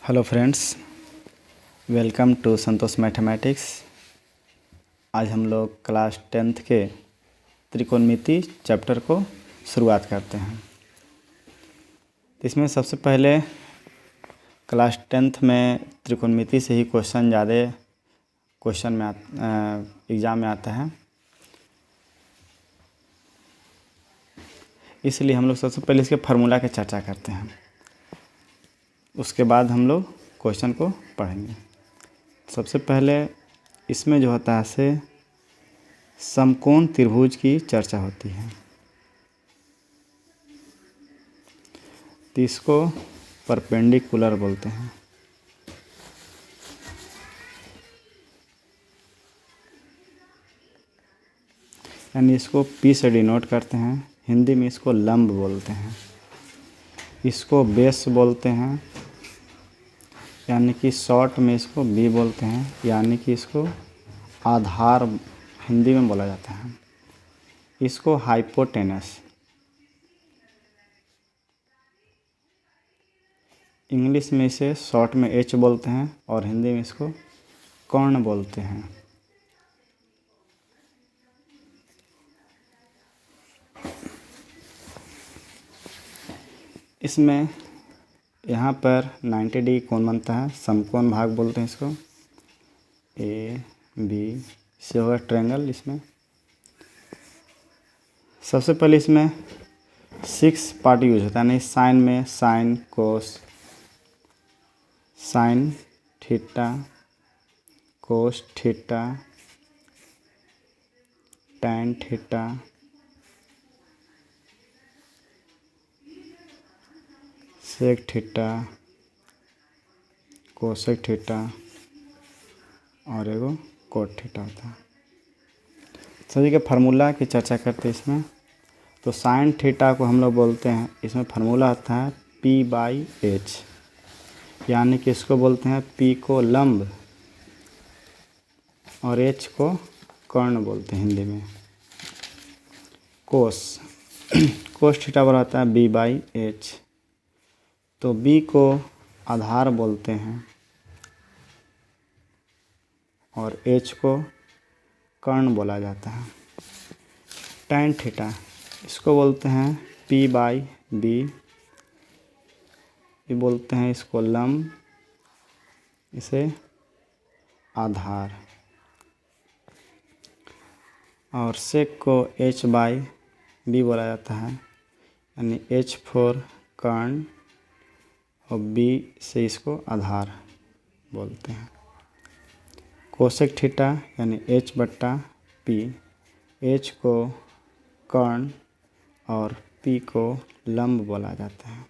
Hello friends, welcome to Santosh mathematics. आज हम लोग क्लास 10th के त्रिकोणमिति चैप्टर को शुरुआत करते हैं। इसमें सबसे पहले क्लास 10th में त्रिकोणमिति से ही क्वेश्चन ज़्यादा क्वेश्चन में एग्ज़ाम में आता है, इसलिए हम लोग सबसे पहले इसके फार्मूला की चर्चा करते हैं। उसके बाद हम लोग क्वेश्चन को पढ़ेंगे। सबसे पहले इसमें जो होता है से समकोण त्रिभुज की चर्चा होती है, तो इसको परपेंडिकुलर बोलते हैं। यानी इसको पी से डिनोट करते हैं। हिंदी में इसको लंब बोलते हैं। इसको बेस बोलते हैं, यानी कि शॉर्ट में इसको बी बोलते हैं, यानी कि इसको आधार हिंदी में बोला जाता है। इसको हाइपोटेनस इंग्लिश में इसे शॉर्ट में एच बोलते हैं और हिंदी में इसको कर्ण बोलते हैं। इसमें यहाँ पर 90 डिग्री कोण बनता है, समकोण भाग बोलते हैं इसको। ए बी से होगा ट्रायंगल। इसमें सबसे पहले इसमें 6 पार्ट यूज होता है। नहीं, साइन में sine cos, sine theta, cos theta, tan theta, sec theta, cosec theta और एगो कोट थीटा होता है। सभी के फार्मूला की चर्चा करते हैं इसमें। तो साइन थीटा को हम लोग बोलते हैं, इसमें फार्मूला आता है P/H, यानी कि इसको बोलते हैं P को लंब और H को कर्ण बोलते हैं हिंदी में। कोस कोस थीटा बराबर होता है B/H। तो B को आधार बोलते हैं और H को कर्ण बोला जाता है। टैन थीटा इसको बोलते हैं P/B, ये बोलते हैं इसको लंब, इसे आधार। और सेक को H/B बोला जाता है, यानी H फॉर कर्ण और B से इसको आधार बोलते हैं। कोसेक थीटा यानी H/P, H को कर्ण और P को लंब बोला जाता है।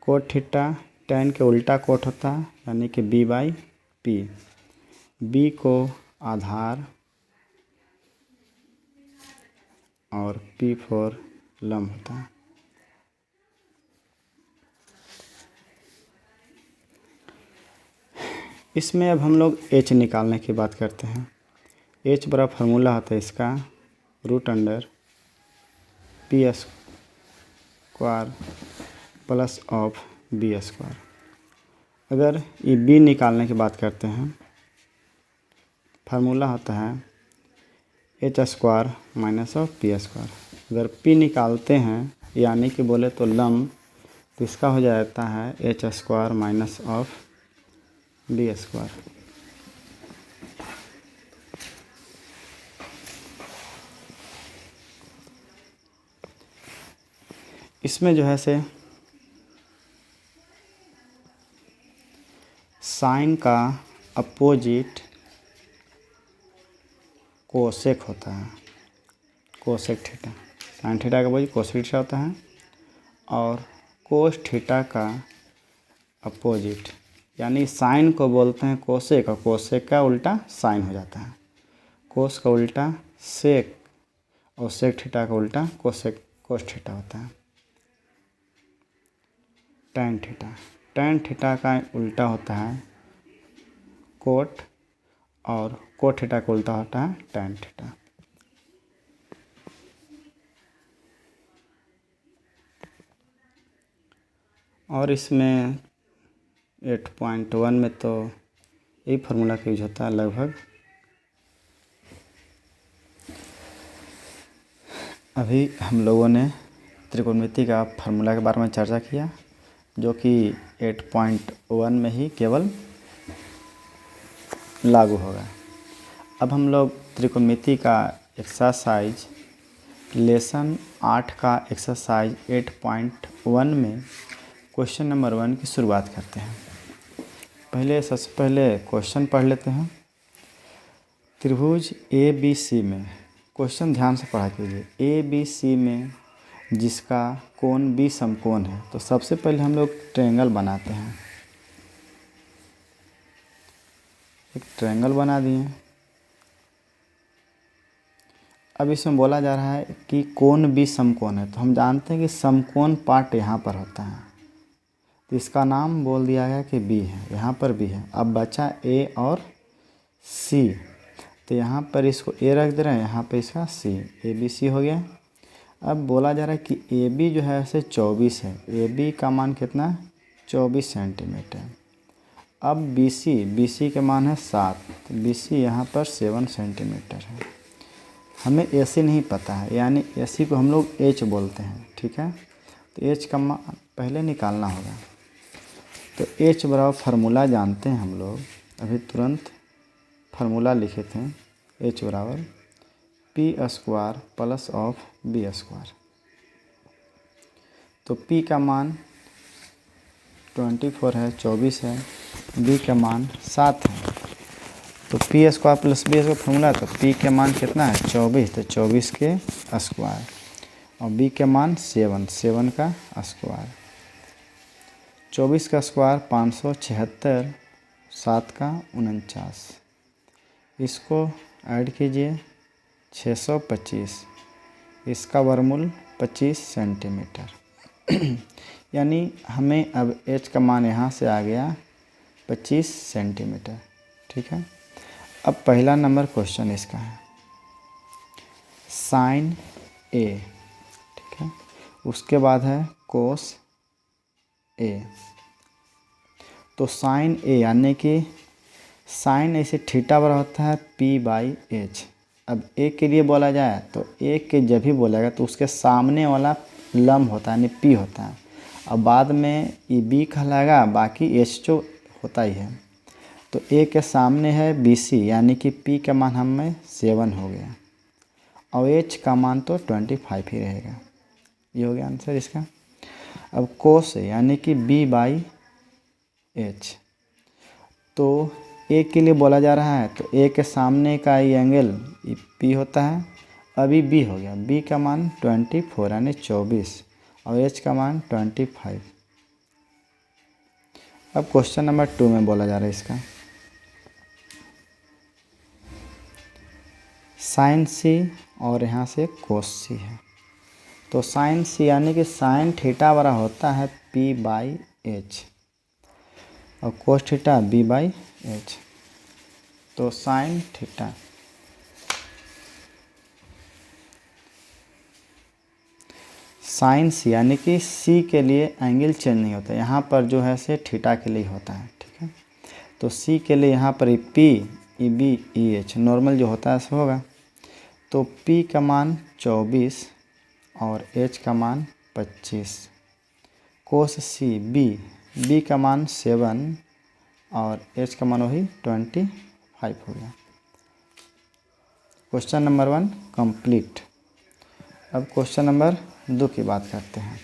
कोट थीटा टैन के उल्टा कोट होता है, यानी कि B/P, B को आधार और P फॉर लंब होता है। इसमें अब हम लोग H निकालने की बात करते हैं। H बड़ा फार्मूला होता है इसका √P² प्लस ऑफ B²। अगर ये B निकालने की बात करते हैं, फार्मूला होता है H² माइनस ऑफ P²। अगर P निकालते हैं यानी कि बोले तो लंब, तो इसका हो जाता है H² माइनस ऑफ B²। इसमें जो है से साइन का अपोजिट कोसेक होता है, कोसेक थीटा। साइन थीटा का अपोजिट कोसेक थीटा होता है। और कोस थीटा का अपोजिट, यानी साइन को बोलते हैं कोसेक और कोसेक का उल्टा साइन हो जाता है। कोस का उल्टा सेक और सेक थीटा का उल्टा कोस थीटा होता है। टैन थीटा, टैन थीटा का उल्टा होता है कोट और कोट थीटा का उल्टा होता है टैन थीटा। और इसमें 8.1 में तो यही फार्मूला का यूज होता है लगभग। अभी हम लोगों ने त्रिकोणमिति का फार्मूला के बारे में चर्चा किया, जो कि 8.1 में ही केवल लागू होगा। अब हम लोग त्रिकोणमिति का एक्सरसाइज लेसन 8 का एक्सरसाइज 8.1 में क्वेश्चन नंबर 1 की शुरुआत करते हैं। सबसे पहले क्वेश्चन पढ़ लेते हैं। त्रिभुज ABC में, क्वेश्चन ध्यान से पढ़ा कीजिए, ABC में जिसका कोण B समकोण है, तो सबसे पहले हम लोग ट्रायंगल बनाते हैं। एक ट्रायंगल बना दिए। अब इसमें बोला जा रहा है कि कोण B समकोण है, तो हम जानते हैं कि समकोण पार्ट यहाँ पर होता है, तो इसका नाम बोल दिया गया कि B है, यहाँ पर B है। अब बचा A और C, तो यहाँ पर इसको A रख दे रहे हैं, यहाँ पर इसका C, ABC हो गया। अब बोला जा रहा है कि AB जो है ऐसे 24 है, AB का मान कितना है 24 सेंटीमीटर। अब BC के मान है 7, तो BC यहाँ पर 7 सेंटीमीटर है। हमें AC नहीं पता है, यानी AC को हम लोग H बोलते हैं, ठीक है। तो H का मान पहले निकालना होगा। तो H बराबर फार्मूला जानते हैं हम लोग, अभी तुरंत फार्मूला लिखे थे। H बराबर P² प्लस ऑफ B²। तो P का मान 24 है, 24 है, B का मान 7 है, तो P² प्लस B² फार्मूला, तो P के मान कितना है 24, तो 24 के स्क्वायर, और B के मान 7 का स्क्वायर। 24 का स्क्वायर 576, 7 का 49, इसको ऐड कीजिए 625, इसका वर्गमूल 25 सेंटीमीटर। यानी हमें अब H का मान यहाँ से आ गया 25 सेंटीमीटर, ठीक है। अब पहला नंबर क्वेश्चन इसका है साइन A, ठीक है। उसके बाद है कोस A। तो साइन A यानी कि साइन ऐसे थीटा बराबर होता है P/H। अब A के लिए बोला जाए तो A के जब भी बोलेगा तो उसके सामने वाला लंब होता है, यानी P होता है। अब बाद में ये B कहलाएगा, बाकी H जो होता ही है। तो A के सामने है BC, यानी कि P का मान हमें 7 हो गया, और H का मान तो 25 ही रहेगा। ये हो गया आंसर इसका। अब कोस यानी कि B/H, तो A के लिए बोला जा रहा है, तो A के सामने का ये एंगल P होता है, अभी B हो गया, B का मान 24 यानी 24, और H का मान 25। अब क्वेश्चन नंबर 2 में बोला जा रहा है इसका साइन C और यहाँ से कोस C है। तो साइन C यानी कि साइन थीटा बराबर होता है P/H, और कोस थीटा B/H। तो साइन थीटा साइन C यानी कि C के लिए एंगल चेंज नहीं होता, यहाँ पर जो है से थीटा के लिए होता है, ठीक है। तो C के लिए यहाँ पर P, EB, EH नॉर्मल जो होता है ऐसा होगा। तो P का मान 24 और H का मान 25, कोस C B का मान 7 और H का मान वही 25 हो गया। Question number 1 complete. अब क्वेश्चन नंबर 2 की बात करते हैं।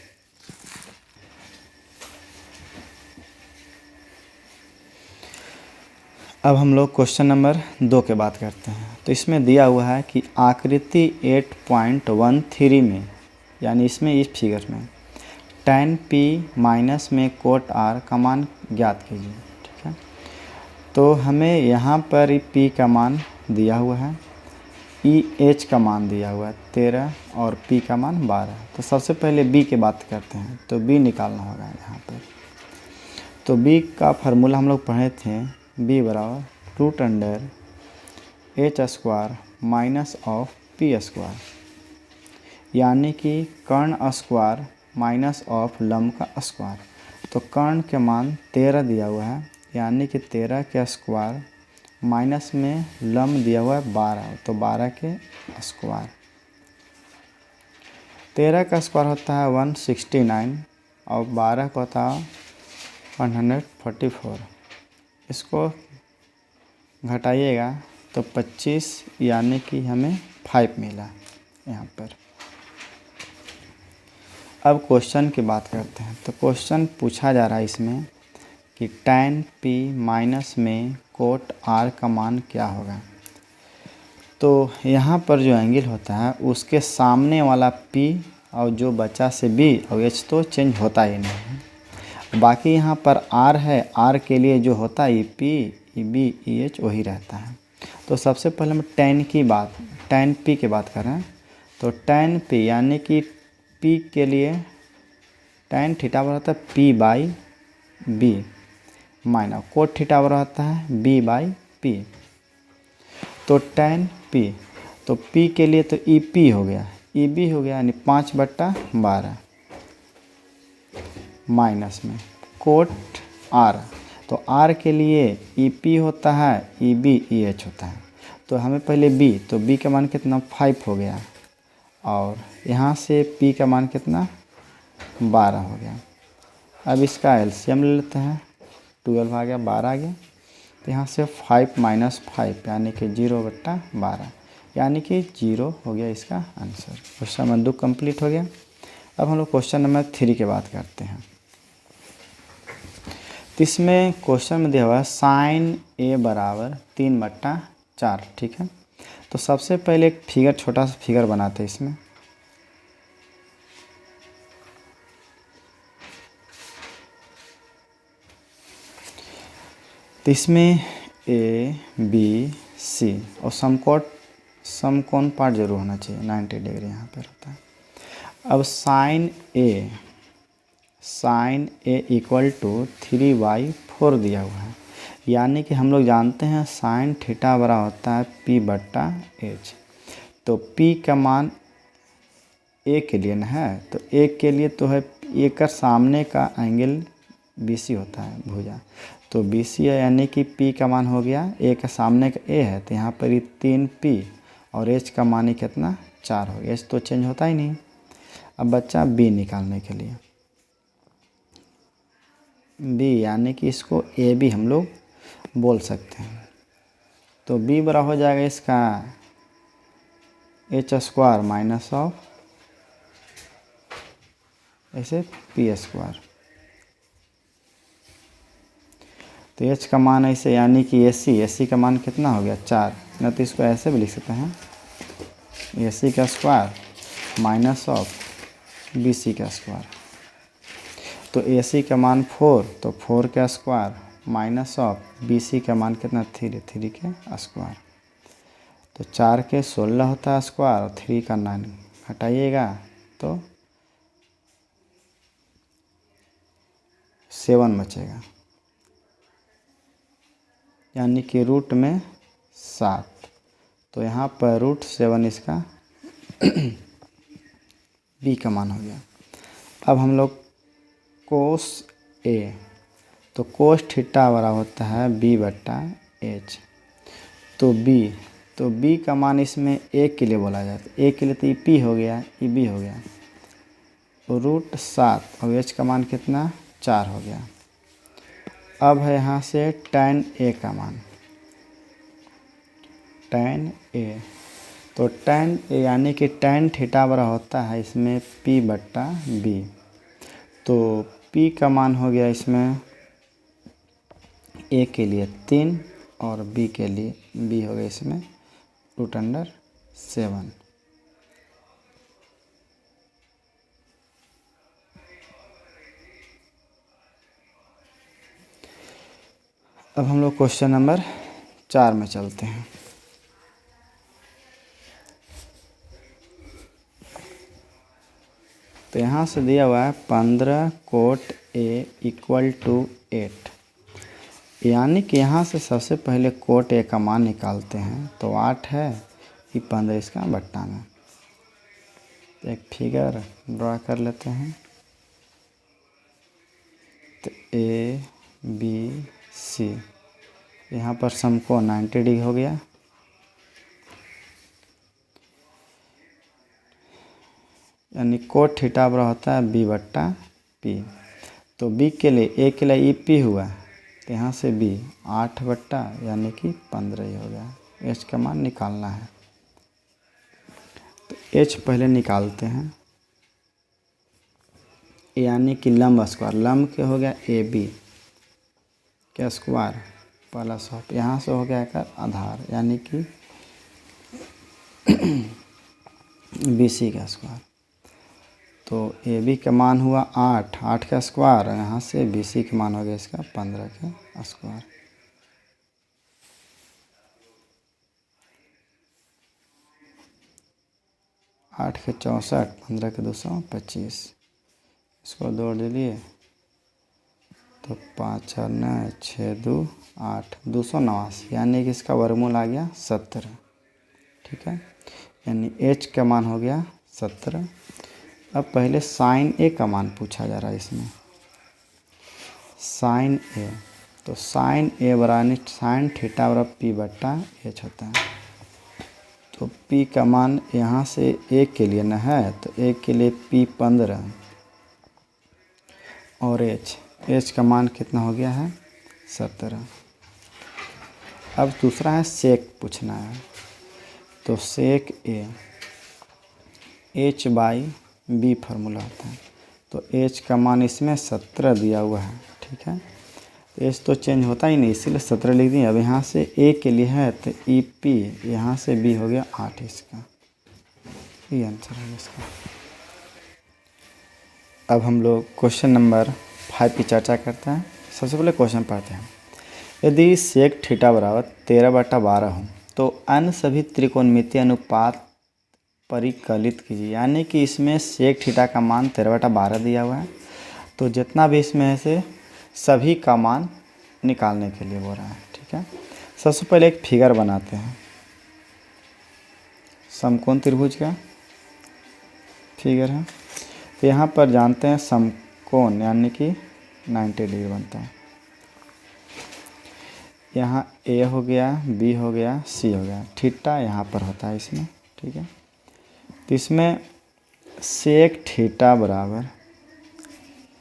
अब हम लोग क्वेश्चन नंबर 2 के बात करते हैं। तो इसमें दिया हुआ है कि आकृति 8.13 में, यानी इसमें इस फिगर में tan P माइनस में कोट R का मान ज्ञात कीजिए, ठीक है। तो हमें यहाँ पर P का मान दिया हुआ है, EH का मान दिया हुआ है 13 और P का मान 12। तो सबसे पहले B की बात करते हैं, तो B निकालना होगा यहाँ पर। तो B का फार्मूला हम लोग पढ़े थे, B बराबर √H² माइनस ऑफ P², यानी कि कर्ण स्क्वायर माइनस ऑफ लंब का स्क्वायर। तो तो कर्ण के मान 13 दिया हुआ है, यानी कि 13 के स्क्वायर माइनस में लम दिया हुआ है 12, तो 12 के स्क्वायर। 13 का स्क्वायर होता है 169 और 12 का होता है 144। इसको घटाइएगा तो 25, यानी कि हमें 5 मिला यहाँ पर। अब क्वेश्चन की बात करते हैं। तो क्वेश्चन पूछा जा रहा है इसमें कि tan p माइनस में कोट r का मान क्या होगा। तो यहाँ पर जो एंगल होता है उसके सामने वाला p और जो बचा से b और h तो चेंज होता ही नहीं है। बाकी यहाँ पर r है, r के लिए जो होता है p, b, h वही रहता है। तो सबसे पहले हम tan p की बात कर रहे हैं। तो tan p यानी कि p के लिए tan थीटा बराबर होता है p by b minus cot theta बराबर होता है b बाई p। तो tan p, तो p के लिए तो EP हो गया, EB हो गया, यानी 5/12 माइनस में कोट r। तो r के लिए EP होता है, EB EH होता है। तो हमें पहले b, तो b का मान कितना 5 हो गया और यहाँ से p का मान कितना 12 हो गया। अब इसका एलसीएम ले लेते हैं, 12 आ गया, 12 आ गया। तो यहाँ से 5 माइनस 5 यानी कि 0/12, यानी कि 0 हो गया इसका आंसर। क्वेश्चन नंबर 2 कंप्लीट हो गया। अब हम लोग क्वेश्चन नंबर 3 की बात करते हैं। तो इसमें क्वेश्चन में दिया हुआ है sin a बराबर 3/4, ठीक है। तो सबसे पहले एक फिगर, छोटा सा फिगर बनाते हैं इसमें। तो इसमें A B C और समकोण पार्ट जरूर होना चाहिए, 90 डिग्री यहाँ पर होता है। अब sin A इक्वल टू 3/4 दिया हुआ है, यानी कि हम लोग जानते हैं sin थीटा बड़ा होता है P/H। तो P का मान A के लिए ना है, तो A के लिए तो है A का सामने का एंगल BC होता है, भुजा। तो BC है, यानी कि P का मान हो गया, A का सामने का A है, तो यहाँ पर ये 3P और H का मान ही कितना 4 हो गया। H तो चेंज होता ही नहीं। अब बच्चा B निकालने के लिए, B यानी कि इसको AB हम लोग बोल सकते हैं। तो B बराबर हो जाएगा इसका H स्क्वायर माइनस ऑफ ऐसे P स्क्वायर। तो H का मान ऐसे, यानी कि AC का मान कितना हो गया 4, ना तो इसको ऐसे भी लिख सकते हैं AC का स्क्वायर माइनस ऑफ BC का स्क्वायर। तो AC का मान 4, तो 4 का स्क्वायर माइनस ऑफ BC का मान कितना 3 के स्क्वायर। तो 4 के 16 होता है स्क्वायर और 3 का 9, हटाइएगा तो 7 बचेगा, यानी कि रूट में 7। तो यहाँ पर √7 इसका B का मान हो गया। अब हम लोग कोस A, तो कोस थीटा बड़ा होता है B/H। तो B का मान इसमें A के लिए बोला जाता है, A के लिए तो EP हो गया, EB हो गया, √7 और H का मान कितना 4 हो गया। अब है यहाँ से tan A का मान, tan A, तो tan A यानी कि tan थीटा बड़ा होता है इसमें P/B। तो P का मान हो गया इसमें A के लिए 3 और B के लिए B हो गया इसमें √7। अब हम लोग क्वेश्चन नंबर 4 में चलते हैं। तो यहाँ से दिया हुआ है 15 कोट A इक्वल टू 8, यानी कि यहाँ से सबसे पहले कोट A का मान निकालते हैं। तो 8 है, ये 15 इसका बट्टा में। तो एक फिगर ड्रा कर लेते हैं। तो ए बी सी, यहाँ पर सम को 90 डिग्री हो गया। यानी कोट थीटा बराबर होता है बी बट्टा पी। तो बी के लिए, ए के लिए ई पी हुआ, तो यहाँ से बी 8 बट्टा यानी कि 15 ही हो गया। एच का मान निकालना है, तो एच पहले निकालते हैं। यानी कि लंब स्क्वायर, लंब के हो गया ए बी के स्क्वायर प्लस ऑफ, यहाँ से हो गया कर आधार यानी कि बी सी का स्क्वायर। तो ए बी का मान हुआ 8, 8 का स्क्वायर, यहाँ से बी सी का मान हो गया इसका 15 का स्क्वायर। आठ के 64, 15 के 225, इसको जोड़ दिए तो 5 और 9 6 2 8, 289, यानी कि इसका वर्गमूल आ गया 17। ठीक है, यानी एच का मान हो गया 17। अब पहले साइन ए का मान पूछा जा रहा है इसमें, साइन ए। तो साइन ए बराबर साइन थीटा बराबर पी बट्टा एच होता है। तो पी का मान यहाँ से ए के लिए न है, तो ए के लिए पी 15 और एच का मान कितना हो गया है 17। अब दूसरा है सेक पूछना है। तो sec A H by B formula होता है। तो एच का मान इसमें 17 दिया हुआ है। ठीक है, एच तो चेंज होता ही नहीं, इसीलिए 17 लिख दिए। अब यहाँ से ए के लिए है तो ई पी, यहाँ से बी हो गया 8, इसका ये आंसर है इसका। अब हम लोग क्वेश्चन नंबर 5 की चर्चा करते हैं। सबसे पहले क्वेश्चन पढ़ते हैं। यदि सेक थीटा बराबर 13/12 हो तो अन्य सभी त्रिकोणमितीय अनुपात परिकलित कीजिए। यानी कि इसमें सेक थीटा का मान 13/12 दिया हुआ है, तो जितना भी इसमें है से सभी का मान निकालने के लिए बोल रहा है। ठीक है, सबसे पहले एक फिगर बनाते हैं, समकोण त्रिभुज का फिगर है। तो यहाँ पर जानते हैं समकोण यानी कि 90 डिग्री बनता है। यहाँ ए हो गया, बी हो गया, सी हो गया, थीटा यहाँ पर होता है इसमें। ठीक है, तो इसमें सेक थीटा बराबर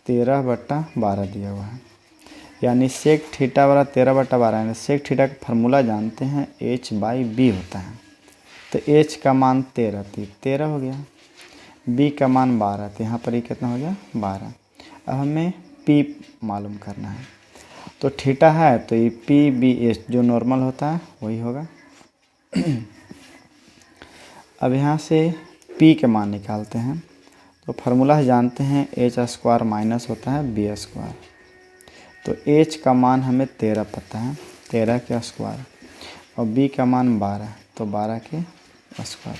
13/12 दिया हुआ है। यानी सेक थीटा बराबर 13/12, यानी सेक थीटा का फार्मूला जानते हैं एच बाई बी होता है। तो एच का मान 13, तो 13 हो गया। बी का मान 12, तो यहाँ पर ये कितना हो गया 12। अब हमें पी मालूम करना है। तो थीटा है तो ये पी बी एच जो नॉर्मल होता है वही होगा। अब यहाँ से पी के मान निकालते हैं। तो फार्मूला जानते हैं एच स्क्वायर माइनस होता है बी स्क्वायर। तो एच का मान हमें 13 पता है, 13 के स्क्वायर, और बी का मान 12, तो 12 के स्क्वायर।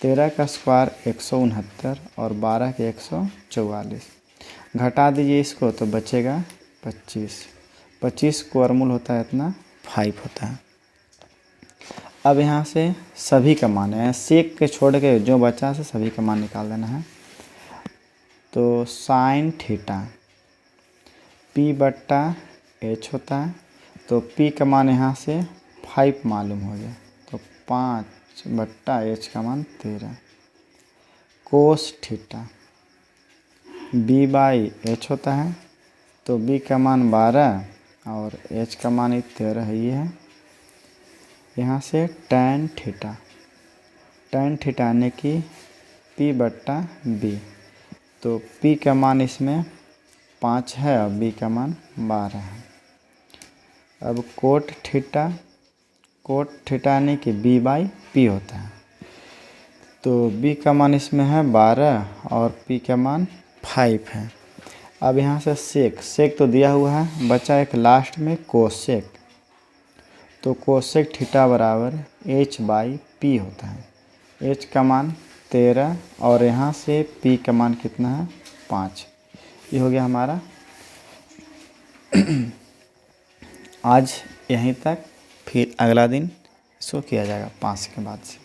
13 का स्क्वायर 169 और 12 के 144। घटा दीजिए इसको तो बचेगा 25। 25 को वर्गमूल होता है इतना 5 होता है। अब यहाँ से सभी का मान है, सेक के छोड़ के जो बचा से सभी का मान निकाल देना है। तो साइन थीटा पी बट्टा एच होता है। तो पी का मान यहाँ से 5 मालूम हो गया, तो 5 बट्टा एच का मान 13। Cos theta B by H होता है। तो बी का मान 12 और एच का मान 13 ही है। यहाँ से tan थीटा, tan थीटा यानी कि पी बट्टा बी। तो पी का मान इसमें 5 है और बी का मान 12 है। अब कोट थीटा, कोट थीटा यानी कि बी बाई पी होता है। तो बी का मान इसमें है 12 और पी का मान 5 है। अब यहाँ से सेक, सेक तो दिया हुआ है, बचा एक लास्ट में कोसेक। तो कोसेक थीटा बराबर एच बाई पी होता है। एच का मान 13 और यहाँ से पी का मान कितना है 5। ये हो गया हमारा। आज यहीं तक, फिर अगला दिन इसको किया जाएगा 5 के बाद से।